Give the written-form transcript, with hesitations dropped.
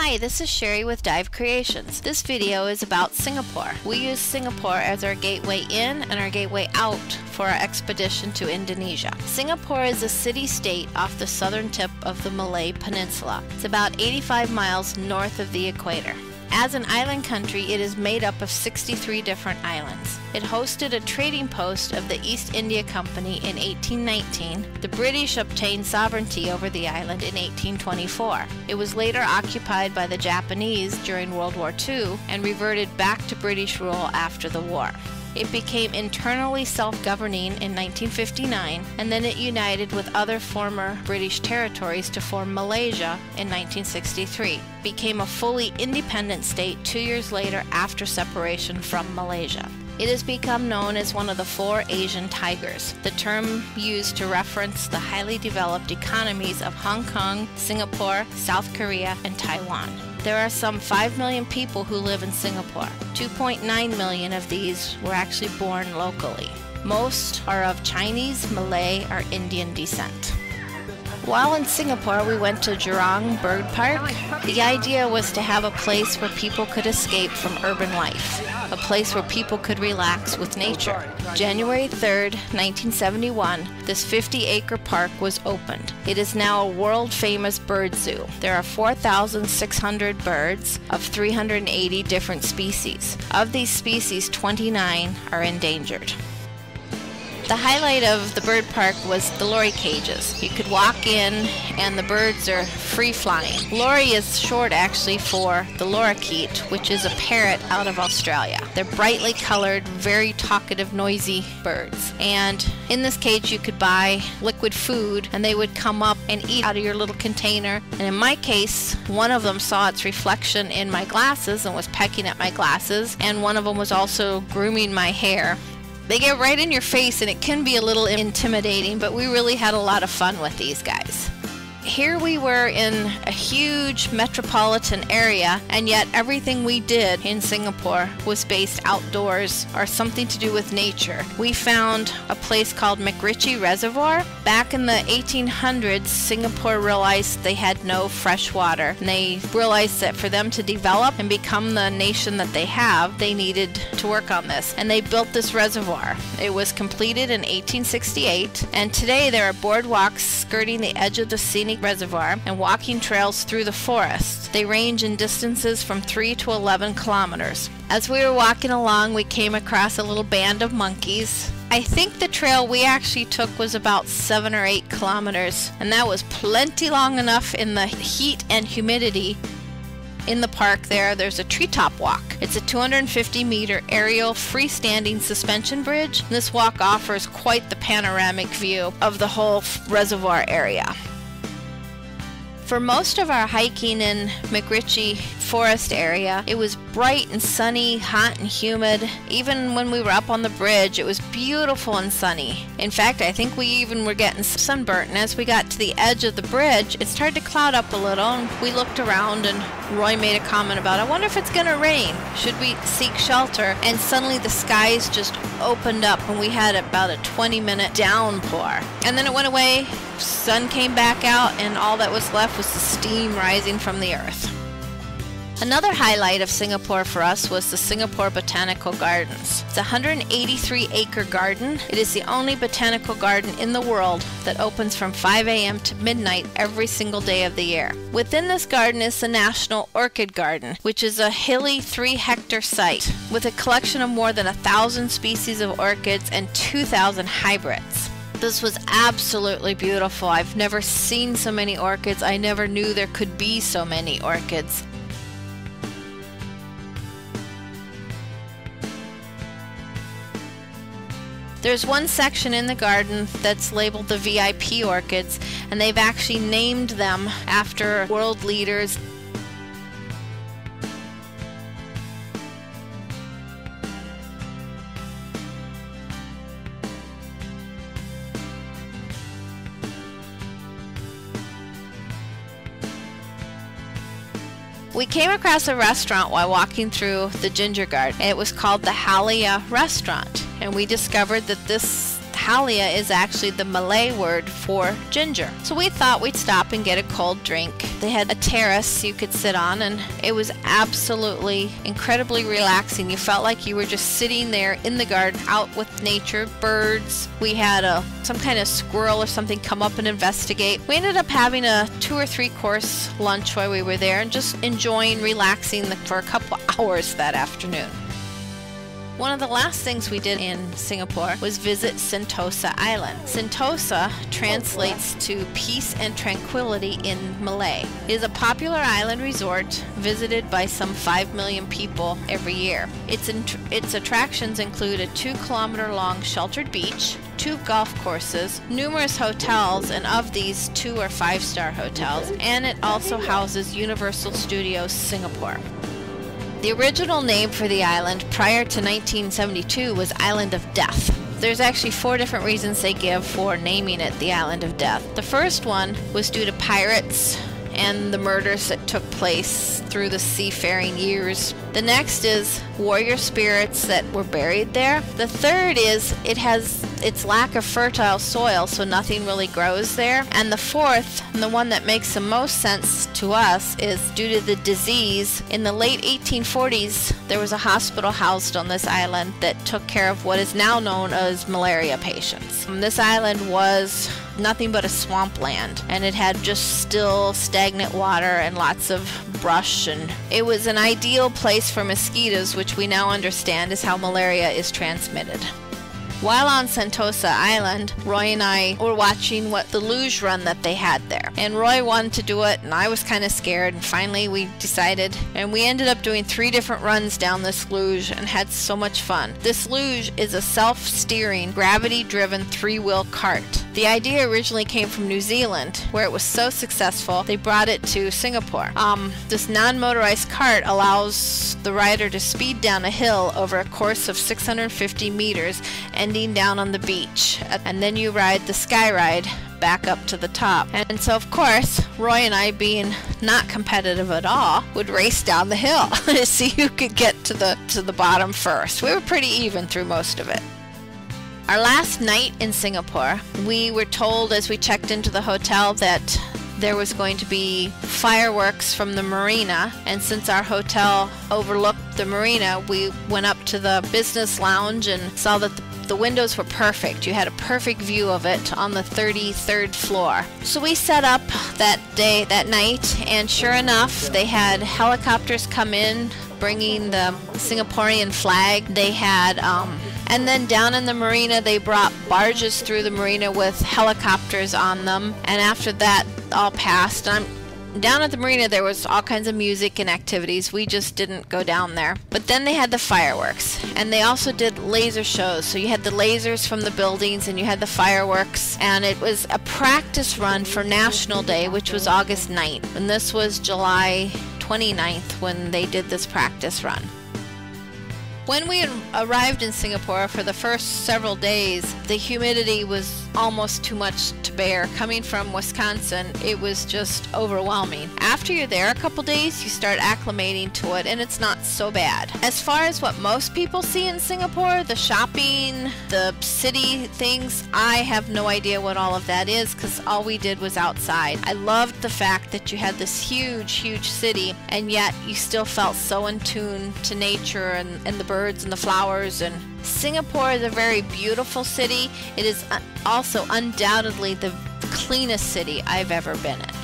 Hi, this is Sherry with Dive Creations. This video is about Singapore. We use Singapore as our gateway in and our gateway out for our expedition to Indonesia. Singapore is a city-state off the southern tip of the Malay Peninsula. It's about 85 miles north of the equator. As an island country, it is made up of 63 different islands. It hosted a trading post of the East India Company in 1819. The British obtained sovereignty over the island in 1824. It was later occupied by the Japanese during World War II and reverted back to British rule after the war. It became internally self-governing in 1959, and then it united with other former British territories to form Malaysia in 1963. Became a fully independent state 2 years later after separation from Malaysia. It has become known as one of the 4 Asian tigers, the term used to reference the highly developed economies of Hong Kong, Singapore, South Korea, and Taiwan. There are some 5 million people who live in Singapore. 2.9 million of these were actually born locally. Most are of Chinese, Malay, or Indian descent. While in Singapore, we went to Jurong Bird Park. The idea was to have a place where people could escape from urban life, a place where people could relax with nature. January 3rd, 1971, this 50-acre park was opened. It is now a world-famous bird zoo. There are 4,600 birds of 380 different species. Of these species, 29 are endangered. The highlight of the bird park was the lorry cages. You could walk in and the birds are free-flying. Lorry is short actually for the lorikeet, which is a parrot out of Australia. They're brightly colored, very talkative, noisy birds. And in this cage you could buy liquid food and they would come up and eat out of your little container. And in my case, one of them saw its reflection in my glasses and was pecking at my glasses, and one of them was also grooming my hair. They get right in your face and it can be a little intimidating, but we really had a lot of fun with these guys. Here we were in a huge metropolitan area, and yet everything we did in Singapore was based outdoors or something to do with nature. We found a place called McRitchie Reservoir. Back in the 1800s, Singapore realized they had no fresh water. And they realized that for them to develop and become the nation that they have, they needed to work on this. And they built this reservoir. It was completed in 1868, and today there are boardwalks skirting the edge of the scenic reservoir and walking trails through the forest. They range in distances from 3 to 11 kilometers. As we were walking along, we came across a little band of monkeys. I think the trail we actually took was about 7 or 8 kilometers, and that was plenty long enough in the heat and humidity. In the park there's a treetop walk. It's a 250-meter aerial freestanding suspension bridge. This walk offers quite the panoramic view of the whole reservoir area. For most of our hiking in McRitchie Forest area, it was bright and sunny, hot and humid. Even when we were up on the bridge, it was beautiful and sunny. In fact, I think we even were getting sunburnt, and as we got to the edge of the bridge, it started to cloud up a little, and we looked around, and Roy made a comment about, I wonder if it's gonna rain. Should we seek shelter? And suddenly the skies just opened up, and we had about a 20-minute downpour. And then it went away, sun came back out, and all that was left was the steam rising from the earth. Another highlight of Singapore for us was the Singapore Botanical Gardens. It's a 183-acre garden. It is the only botanical garden in the world that opens from 5 a.m. to midnight every single day of the year. Within this garden is the National Orchid Garden, which is a hilly 3-hectare site with a collection of more than 1,000 species of orchids and 2,000 hybrids. This was absolutely beautiful. I've never seen so many orchids. I never knew there could be so many orchids. There's one section in the garden that's labeled the VIP orchids, and they've actually named them after world leaders. We came across a restaurant while walking through the Ginger Garden. It was called the Halia Restaurant, and we discovered that this halia is actually the Malay word for ginger. So we thought we'd stop and get a cold drink. They had a terrace you could sit on, and it was absolutely incredibly relaxing. You felt like you were just sitting there in the garden, out with nature, birds. We had some kind of squirrel or something come up and investigate. We ended up having a 2 or 3 course lunch while we were there and just enjoying relaxing for a couple hours that afternoon. One of the last things we did in Singapore was visit Sentosa Island. Sentosa translates to peace and tranquility in Malay. It is a popular island resort visited by some 5 million people every year. Its attractions include a 2-kilometer-long sheltered beach, 2 golf courses, numerous hotels, and of these 2 are 5-star hotels, and it also houses Universal Studios Singapore. The original name for the island prior to 1972 was Island of Death. There's actually 4 different reasons they give for naming it the Island of Death. The first one was due to pirates and the murders that took place through the seafaring years. The next is warrior spirits that were buried there. The third is it has its lack of fertile soil, so nothing really grows there. And the fourth, and the one that makes the most sense to us, is due to the disease. In the late 1840s, there was a hospital housed on this island that took care of what is now known as malaria patients. This island was nothing but a swampland, and it had just still stagnant water and lots of brush, and it was an ideal place for mosquitoes, which we now understand is how malaria is transmitted. While on Sentosa Island, Roy and I were watching the luge run that they had there. And Roy wanted to do it, and I was kind of scared, and finally we decided, and we ended up doing 3 different runs down this luge and had so much fun. This luge is a self-steering, gravity-driven 3-wheel cart. The idea originally came from New Zealand, where it was so successful, they brought it to Singapore. This non-motorized cart allows the rider to speed down a hill over a course of 650 meters, ending down on the beach. And then you ride the sky ride back up to the top. And so, of course, Roy and I, being not competitive at all, would race down the hill to see who could get to the bottom first. We were pretty even through most of it. Our last night in Singapore, we were told as we checked into the hotel that there was going to be fireworks from the marina, and since our hotel overlooked the marina, we went up to the business lounge and saw that the windows were perfect. You had a perfect view of it on the 33rd floor. So we set up that night, and sure enough, they had helicopters come in bringing the Singaporean flag. They had and then down in the marina, they brought barges through the marina with helicopters on them. And after that all passed, down at the marina, there was all kinds of music and activities. We just didn't go down there. But then they had the fireworks, and they also did laser shows. So you had the lasers from the buildings, and you had the fireworks, and it was a practice run for National Day, which was August 9th. And this was July 29th when they did this practice run. When we arrived in Singapore for the first several days, the humidity was almost too much to bear. Coming from Wisconsin, it was just overwhelming. After you're there a couple days, you start acclimating to it, and it's not so bad. As far as what most people see in Singapore, the shopping, the city things, I have no idea what all of that is, because all we did was outside. I loved the fact that you had this huge, huge city, and yet you still felt so in tune to nature and the birds and the flowers. And Singapore is a very beautiful city. It is also undoubtedly the cleanest city I've ever been in.